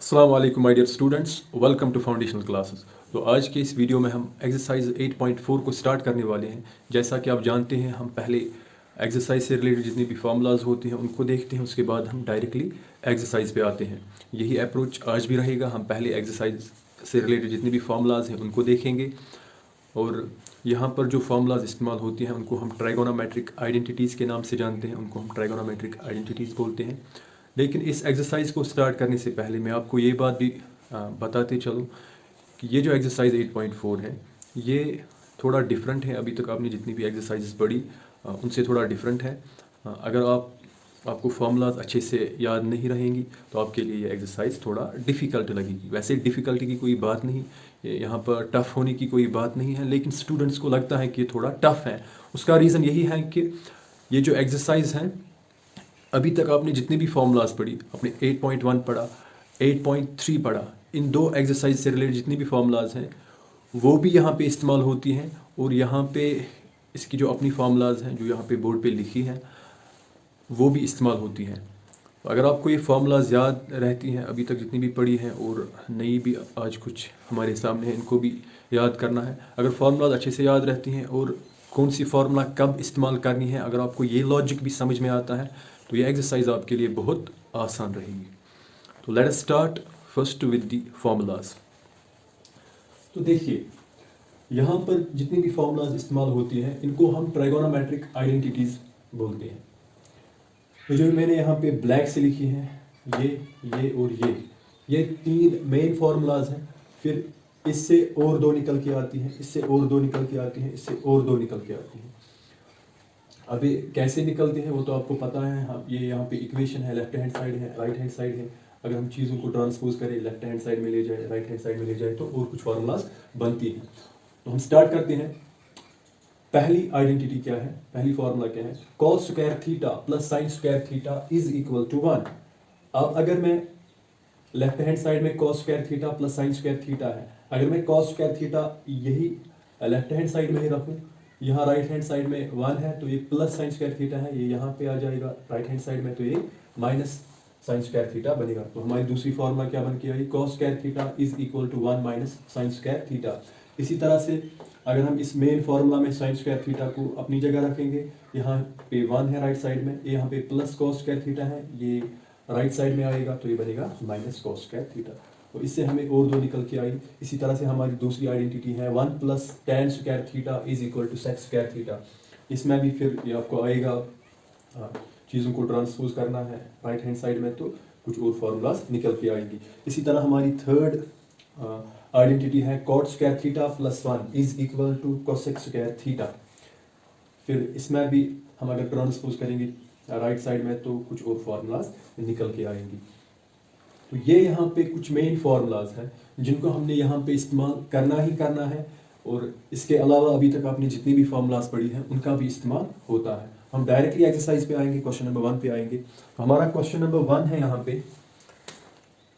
अस्सलाम वालेकुम my dear students, welcome to foundational classes. तो आज के इस वीडियो में हम एक्सरसाइज 8.4 को स्टार्ट करने वाले हैं। जैसा कि आप जानते हैं, हम पहले एक्सरसाइज से रिलेटेड जितनी भी फार्मूलाज होती हैं उनको देखते हैं, उसके बाद हम डायरेक्टली एक्सरसाइज पे आते हैं। यही अप्रोच आज भी रहेगा। हम पहले एक्सरसाइज से रिलेटेड जितनी भी फार्मूलाज हैं उनको देखेंगे, और यहाँ पर जो फार्मूलाज इस्तेमाल होती हैं उनको हम ट्राइगोनोमेट्रिक आइडेंटिटीज़ के नाम से जानते हैं, उनको हम ट्राइगोनोमेट्रिक आइडेंटिटीज़ बोलते हैं। लेकिन इस एक्सरसाइज को स्टार्ट करने से पहले मैं आपको ये बात भी बताते चलूँ कि ये जो एक्सरसाइज 8.4 है ये थोड़ा डिफरेंट है। अभी तक आपने जितनी भी एक्सरसाइजेस पढ़ी उनसे थोड़ा डिफरेंट है। अगर आपको फार्मूलाज अच्छे से याद नहीं रहेंगी तो आपके लिए ये एक्सरसाइज थोड़ा डिफ़िकल्ट लगेगी। वैसे डिफ़िकल्टी की कोई बात नहीं, यहाँ पर टफ़ होने की कोई बात नहीं है, लेकिन स्टूडेंट्स को लगता है कि ये थोड़ा टफ़ है। उसका रीज़न यही है कि ये जो एक्सरसाइज हैं, अभी तक आपने जितनी भी फार्मूलाज पढ़ी, आपने 8.1 पढ़ा, 8.3 पढ़ा, इन दो एक्सरसाइज से रिलेटेड जितनी भी फार्मूलाज हैं वो भी यहाँ पे इस्तेमाल होती हैं, और यहाँ पे इसकी जो अपनी फार्मूलाज हैं जो यहाँ पे बोर्ड पे लिखी हैं वो भी इस्तेमाल होती हैं। तो अगर आपको ये फार्मूलाज याद रहती हैं अभी तक जितनी भी पढ़ी हैं, और नई भी आज कुछ हमारे सामने है, इनको भी याद करना है। अगर फार्मूलाज अच्छे से याद रहती हैं और कौन सी फार्मूला कब इस्तेमाल करनी है, अगर आपको ये लॉजिक भी समझ में आता है तो ये एक्सरसाइज आपके लिए बहुत आसान रहेगी। तो let us start first with the formulas. तो देखिए, यहाँ पर जितनी भी फार्मूलाज इस्तेमाल होती हैं इनको हम ट्राइगोनोमेट्रिक आइडेंटिटीज़ बोलते हैं। तो जो मैंने यहाँ पे ब्लैक से लिखी हैं, ये और ये तीन मेन फार्मूलाज हैं। फिर इससे और दो निकल के आती हैं, इससे और दो निकल के आती हैं, इससे और दो निकल के आती हैं। अब ये कैसे निकलते हैं वो तो आपको पता है। हम ये यहाँ पे इक्वेशन है, लेफ्ट हैंड साइड है, राइट हैंड साइड है। अगर हम चीज़ों को ट्रांसपोज करें, लेफ्ट हैंड साइड में ले जाए, राइट हैंड साइड में ले जाए, तो और कुछ फार्मूलाज बनती हैं। तो हम स्टार्ट करते हैं। पहली आइडेंटिटी क्या है, पहली फार्मूला क्या है? Cos square theta plus sine square theta is equal to 1। अब अगर मैं लेफ्ट हैंड साइड में cos square theta plus sine square theta है, अगर मैं cos स्क्वायर थीटा यही लेफ्ट हैंड साइड में ही रखूं, यहाँ राइट हैंड साइड में 1 है तो ये प्लस साइन स्क्वायर थीटा है, ये यहाँ पे आ जाएगा राइट हैंड साइड में, तो ये माइनस साइन स्क्वायर थीटा बनेगा। तो हमारी दूसरी फॉर्मूला क्या बन के आई? cos square theta is equal to 1 minus sine square theta. इसी तरह से अगर हम इस मेन फार्मूला में साइन स्क्वायर थीटा को अपनी जगह रखेंगे, यहाँ पे 1 है राइट साइड में, यहाँ पे प्लस cos स्क्वायर थीटा है, ये राइट साइड में आएगा तो ये बनेगा माइनस cos स्क्वायर थीटा। तो इससे हमें और दो निकल के आई। इसी तरह से हमारी दूसरी आइडेंटिटी है 1 plus tan square theta is equal to sec square theta. इसमें भी फिर ये आपको आएगा, चीज़ों को ट्रांसपोज करना है राइट हैंड साइड में, तो कुछ और फार्मूलाज निकल के आएंगी। इसी तरह हमारी थर्ड आइडेंटिटी है cot square theta plus 1 is equal to cosec square theta. फिर इसमें भी हम अगर ट्रांसपोज करेंगे राइट साइड में तो कुछ और फार्मूलाज निकल के आएंगी। तो ये यहाँ पे कुछ मेन फार्मूलाज हैं जिनको हमने यहाँ पे इस्तेमाल करना ही करना है, और इसके अलावा अभी तक आपने जितनी भी फार्मूलाज पढ़ी हैं उनका भी इस्तेमाल होता है। हम डायरेक्टली एक्सरसाइज पे आएंगे, क्वेश्चन नंबर 1 पे आएंगे। तो हमारा क्वेश्चन नंबर 1 है यहाँ पे,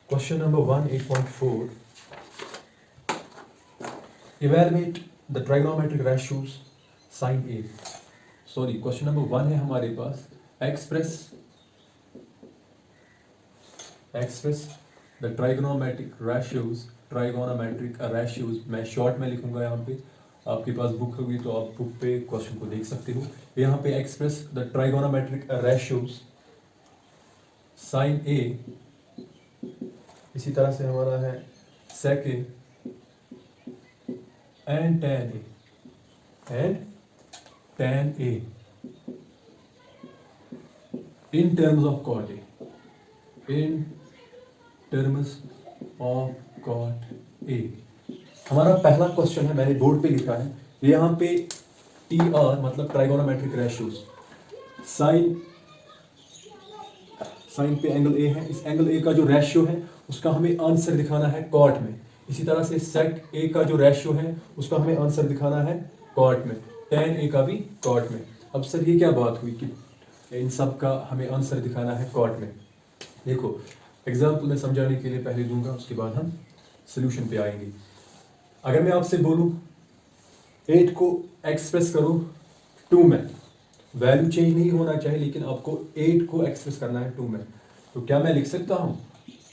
question number 1 8.4, evaluate the trigonometric ratios sine A. Sorry, question number 1 है हमारे पास, एक्सप्रेस द ट्राइगोनोमेट्रिक रेशियोज। मैं शॉर्ट में लिखूंगा, यहाँ पे आपके पास बुक होगी तो आप बुक पे क्वेश्चन को देख सकते हो। यहाँ पे express the trigonometric ratios sine A. इसी तरह से हमारा है sec A and tan A in terms of cot A, in terms of cot A। हमारा पहला क्वेश्चन है, मैंने बोर्ड पे लिखा है, यहाँ पे TR मतलब ट्राइगोनोमेट्रिक रेशियोज, साइन पे एंगल A है, इस एंगल A का जो रेशियो है उसका हमें आंसर दिखाना है कॉट में। इसी तरह से सेक A का जो रेशियो है उसका हमें आंसर दिखाना है कॉट में, tan A का भी कॉट में। अब सर ये क्या बात हुई कि इन सब का हमें आंसर दिखाना है कॉट में? देखो, एग्जाम्पल में समझाने के लिए पहले दूंगा, उसके बाद हम सोल्यूशन पे आएंगे। अगर मैं आपसे बोलूं 8 को एक्सप्रेस करो 2 में, वैल्यू चेंज नहीं होना चाहिए लेकिन आपको 8 को एक्सप्रेस करना है 2 में, तो क्या मैं लिख सकता हूं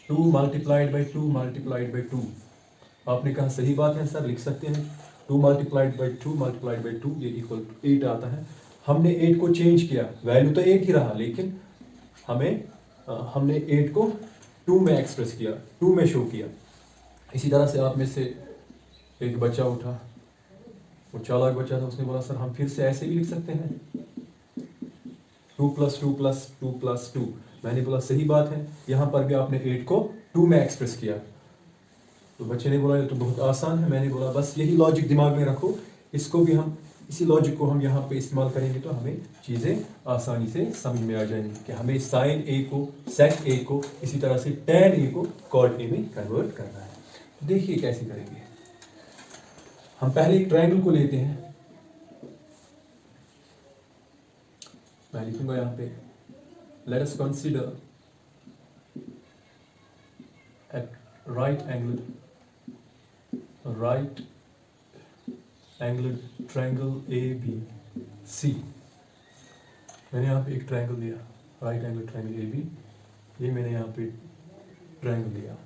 2 मल्टीप्लाइड बाई 2 मल्टीप्लाइड बाई 2। आपने कहा सही बात है सर, लिख सकते हैं 2 मल्टीप्लाइड बाई 2 मल्टीप्लाइड बाई 2 ये इक्वल टू 8 आता है। हमने 8 को चेंज किया, वैल्यू तो 8 ही रहा, लेकिन हमने 8 को 2 में एक्सप्रेस किया, 2 में शो किया। इसी तरह से आप में से एक बच्चा उठा, वो चालाक बच्चा था, उसने बोला सर हम फिर से ऐसे भी लिख सकते हैं 2 + 2 + 2 + 2। मैंने बोला सही बात है, यहाँ पर भी आपने 8 को 2 में एक्सप्रेस किया। तो बच्चे ने बोला ये तो बहुत आसान है। मैंने बोला बस यही लॉजिक दिमाग में रखो, इसको भी हम इसी लॉजिक को हम यहाँ पे इस्तेमाल करेंगे तो हमें चीज़ें आसानी से समझ में आ जाएंगी कि हमें sin a को sec a को इसी तरह से tan a को cot a में कन्वर्ट करना है। तो देखिए कैसे करेंगे। हम पहले एक ट्रायंगल को लेते हैं, मैं लिखूंगा यहाँ पे let us consider at right angled triangle ABC। मैंने यहाँ पे एक ट्रायंगल लिया, राइट एंगल ट्रायंगल AB, ये मैंने यहाँ पे ट्रायंगल लिया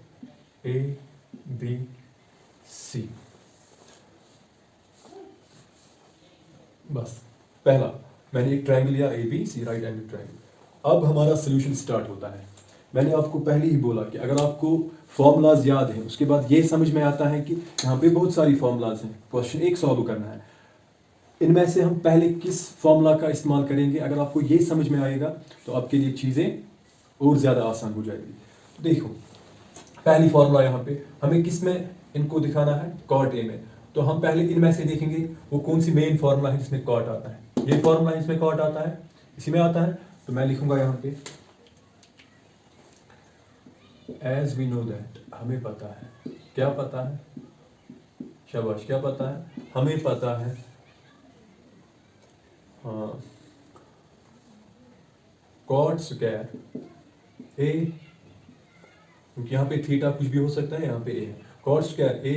ABC। बस पहला मैंने एक ट्रायंगल लिया ABC, राइट एंगल ट्रायंगल। अब हमारा सोल्यूशन स्टार्ट होता है। मैंने आपको पहले ही बोला कि अगर आपको फॉर्मूलाज याद हैं, उसके बाद ये समझ में आता है कि यहाँ पे बहुत सारी फॉर्मूलाज हैं, क्वेश्चन एक सॉल्व करना है, इनमें से हम पहले किस फॉर्मूला का इस्तेमाल करेंगे। अगर आपको ये समझ में आएगा तो आपके लिए चीज़ें और ज़्यादा आसान हो जाएगी। तो देखो पहली फॉर्मूला यहाँ पे हमें किस में इनको दिखाना है, cot a में। तो हम पहले इनमें से देखेंगे वो कौन सी मेन फॉर्मूला है जिसमें cot आता है। ये फॉर्मूला इसमें cot आता है, इसी में आता है। तो मैं लिखूंगा यहाँ पे एज वी नो दैट, हमें पता है, क्या पता है, शाबाश, क्या पता है, हमें पता है, हाँ, cot स्क्वायर a, क्योंकि यहाँ पे थीटा कुछ भी हो सकता है, यहाँ पे a है, cot square a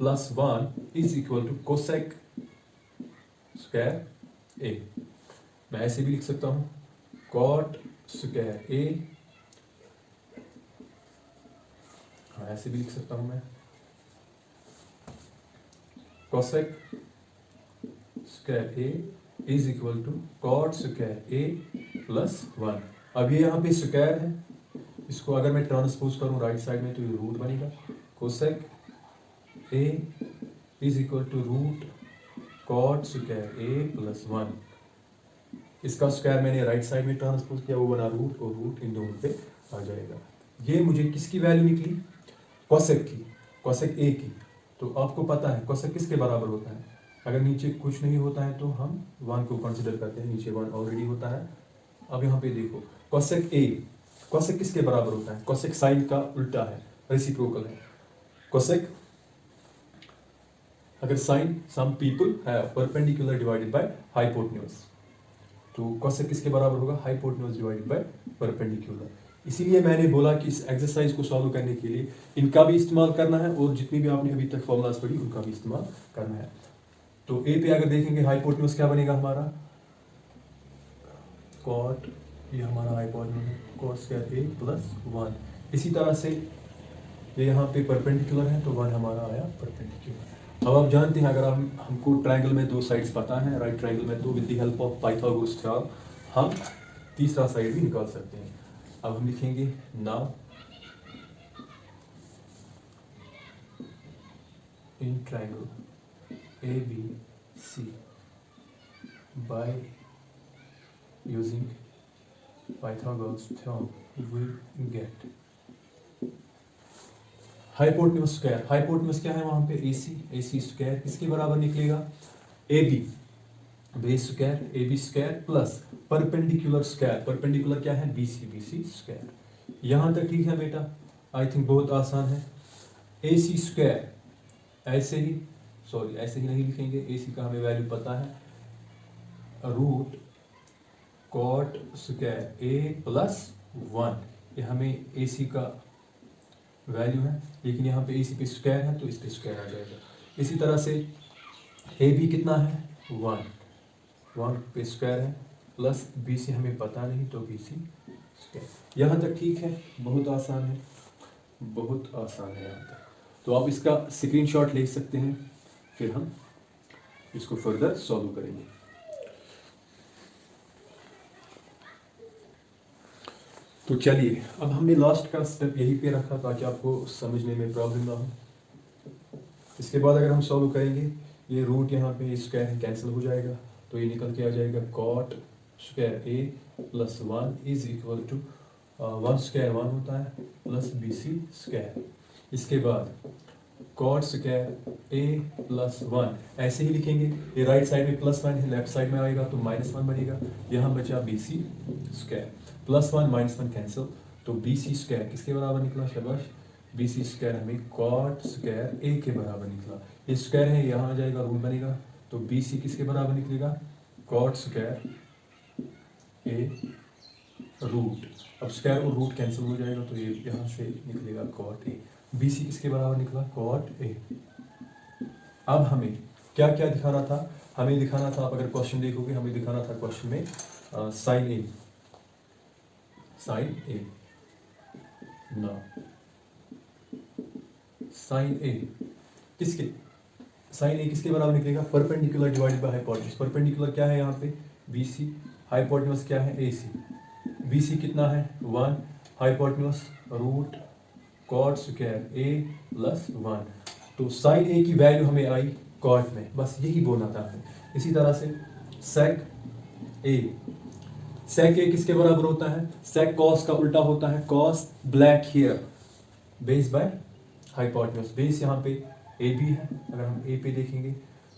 + 1 is equal to cosec square a। मैं ऐसे भी लिख सकता हूँ cot स्क्वायर a, ऐसे भी लिख सकता हूं मैं cosec square a is equal to cot square a + 1। अब ये यहाँ पे स्क्वायर है, इसको अगर मैं ट्रांसपोज करूं राइट साइड में तो ये रूट बनेगा, cosec a is equal to root cot square a + 1। इसका स्क्वायर मैंने राइट साइड में ट्रांसपोज किया, वो बना रूट, और रूट इन दोनों पे आ जाएगा। ये मुझे किसकी वैल्यू निकली, कोसेक की, कोसेक a की। तो आपको पता है कोसेक किसके बराबर होता है, अगर नीचे कुछ नहीं होता है तो हम 1 को कंसिडर करते हैं, नीचे 1 ऑलरेडी होता है। अब यहाँ पे देखो कोसेक a, कोसेक किसके बराबर होता है, कोसेक साइन का उल्टा है, रेसिप्रोकल है। कोसेक अगर sine some people have perpendicular divided by hypotenuse, तो कोसेक किसके बराबर होगा, हाइपोटेन्यूज डिवाइडेड बाय परपेंडिकुलर। इसीलिए मैंने बोला कि इस एक्सरसाइज को सॉल्व करने के लिए इनका भी इस्तेमाल करना है और जितनी भी आपने अभी तक फॉर्मूलाज पढ़ी उनका भी इस्तेमाल करना है। तो ए पे अगर देखेंगे हाइपोटेन्यूज क्या बनेगा हमारा, cot, ये हमारा हाइपोटेन्यूज है, cot स्क्वायर a + 1। इसी तरह से ये यहाँ पे परपेंडिकुलर है तो 1 हमारा आया परपेंडिकुलर। अब आप जानते हैं अगर हमको ट्रायंगल में 2 साइड्स पता है, राइट ट्रायंगल में, तो with the help of Pythagoras theorem हम तीसरा साइड भी निकाल सकते हैं। अब हम लिखेंगे now in triangle ABC by using Pythagoras theorem we get hypotenuse square. Hypotenuse क्या है वहां पे, AC स्क्वायर किसके बराबर निकलेगा, AB base square AB square plus perpendicular square, perpendicular क्या है, BC स्क्वायर। यहाँ तक ठीक है बेटा, आई थिंक बहुत आसान है। AC स्क्वायर ऐसे ही नहीं लिखेंगे, AC का हमें वैल्यू पता है, रूट cot स्क्वायर A + 1, ये हमें AC का वैल्यू है, लेकिन यहाँ पे AC पे स्क्वायर है तो इस पे स्क्वायर आ जाएगा। इसी तरह से AB कितना है, 1 पे स्क्वायर है, प्लस BC हमें पता नहीं तो BC स्क्वायर। यहाँ तक ठीक है, बहुत आसान है। बहुत आसान है यहाँ तक। तो आप इसका स्क्रीनशॉट ले सकते हैं, फिर हम इसको फर्दर सॉल्व करेंगे। तो चलिए, अब हमने लास्ट का स्टेप यहीं पे रखा ताकि आपको समझने में प्रॉब्लम ना हो। इसके बाद अगर हम सॉल्व करेंगे, ये रूट यहाँ पे स्क्वायर है कैंसिल हो जाएगा, तो ये निकल के आ जाएगा cot square A plus 1 is equal to 1 square 1 होता है प्लस बी सी स्क्वायर। इसके बाद कॉट स्क्वायर ए प्लस 1 ऐसे ही लिखेंगे, ये राइट साइड में प्लस 1 है, लेफ्ट साइड में आएगा तो माइनस 1 बनेगा। यहाँ बचा B C square, plus 1 minus 1 cancel, तो बी सी स्क्वायर किसके बराबर निकला? शाबाश, बी सी स्क्वायर हमें कॉट स्क्वायर ए के बराबर निकला। ये स्क्वायर है, यहाँ आ जाएगा रूट बनेगा, तो बी सी किसके बराबर निकलेगा? कॉट स्क्वायर ए रूट। अब स्क्वायर और रूट कैंसिल हो जाएगा, तो ये यहाँ से निकलेगा कॉट ए। बी सी किसके बराबर निकला? Cot A. अब हमें क्या क्या दिखाना था? हमें दिखाना था, आप अगर क्वेश्चन देखोगे, हमें दिखाना था क्वेश्चन में साइन ए, साइन ए ना, साइन ए किसके, साइन ए किसके बराबर निकलेगा? Perpendicular divided by hypotenuse. Perpendicular क्या है यहाँ पे? बी सी, हाइपोटेन्यूज क्या है? ए सी। बी सी कितना है? 1, hypotenuse root cot square A plus 1। तो साइन ए की वैल्यू हमें आई कॉट में, बस यही बोलना था हमें। इसी तरह से सेक ए, सेक ए किसके बराबर होता है? सेक कॉस का उल्टा होता है, cos black hair base by hypotenuse. Base यहाँ पे ए बी है, अगर हम ए पे देखेंगे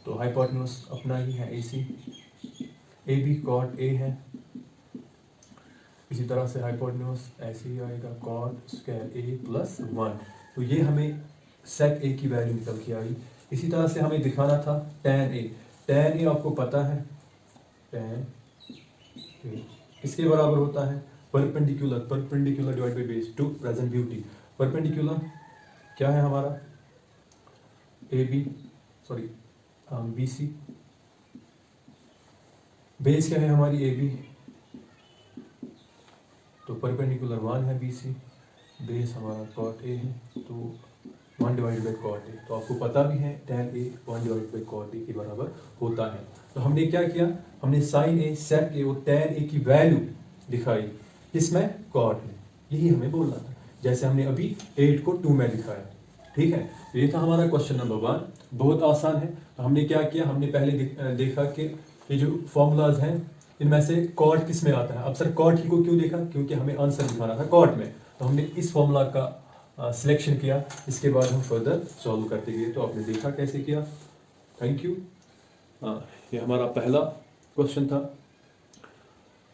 तो हाइपोटेन्यूज अपना ही है ए सी, ए बी कॉट ए है। इसी तरह से हाइपोटेन्यूज ऐसे ही आएगा कॉट स्क्वायर ए प्लस 1। तो ये हमें सेक ए की वैल्यू निकल के आई। इसी तरह से हमें दिखाना था टैन ए। टैन ए आपको पता है, टैन ए किसके बराबर होता है? Perpendicular, perpendicular divide by base to present beauty. Perpendicular क्या है हमारा? A B, sorry B C. Base क्या है हमारी? ए बी, तो परपेंडिकुलर 1 है बी सी, बेस हमारा कॉट ए है, तो 1 डिवाइड बाई कॉट ए। तो आपको पता भी है tan A 1 divide by cot A के बराबर होता है। तो हमने क्या किया? हमने साइन ए, सेक ए और टैन ए की वैल्यू दिखाई, इसमें कॉट में। यही हमें बोलना था, जैसे हमने अभी 8 को 2 में दिखाया। ठीक है, ये था हमारा क्वेश्चन नंबर 1, बहुत आसान है। तो हमने क्या किया? हमने पहले देखा कि ये जो फॉर्मूलाज हैं इनमें से कॉट किस में आता है। अब सर कॉट ही को क्यों देखा? क्योंकि हमें आंसर दिखाना था कॉट में, तो हमने इस फॉर्मूला का सिलेक्शन किया। इसके बाद हम फर्दर सॉल्व करते गए, तो आपने देखा कैसे किया। Thank you. ये हमारा पहला क्वेश्चन था।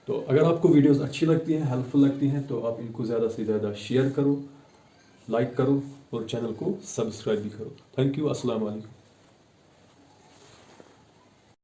तो अगर आपको वीडियोस अच्छी लगती हैं, हेल्पफुल लगती हैं, तो आप इनको ज़्यादा से ज़्यादा शेयर करो, लाइक करो और चैनल को सब्सक्राइब भी करो। Thank you. अस्सलाम वालेकुम।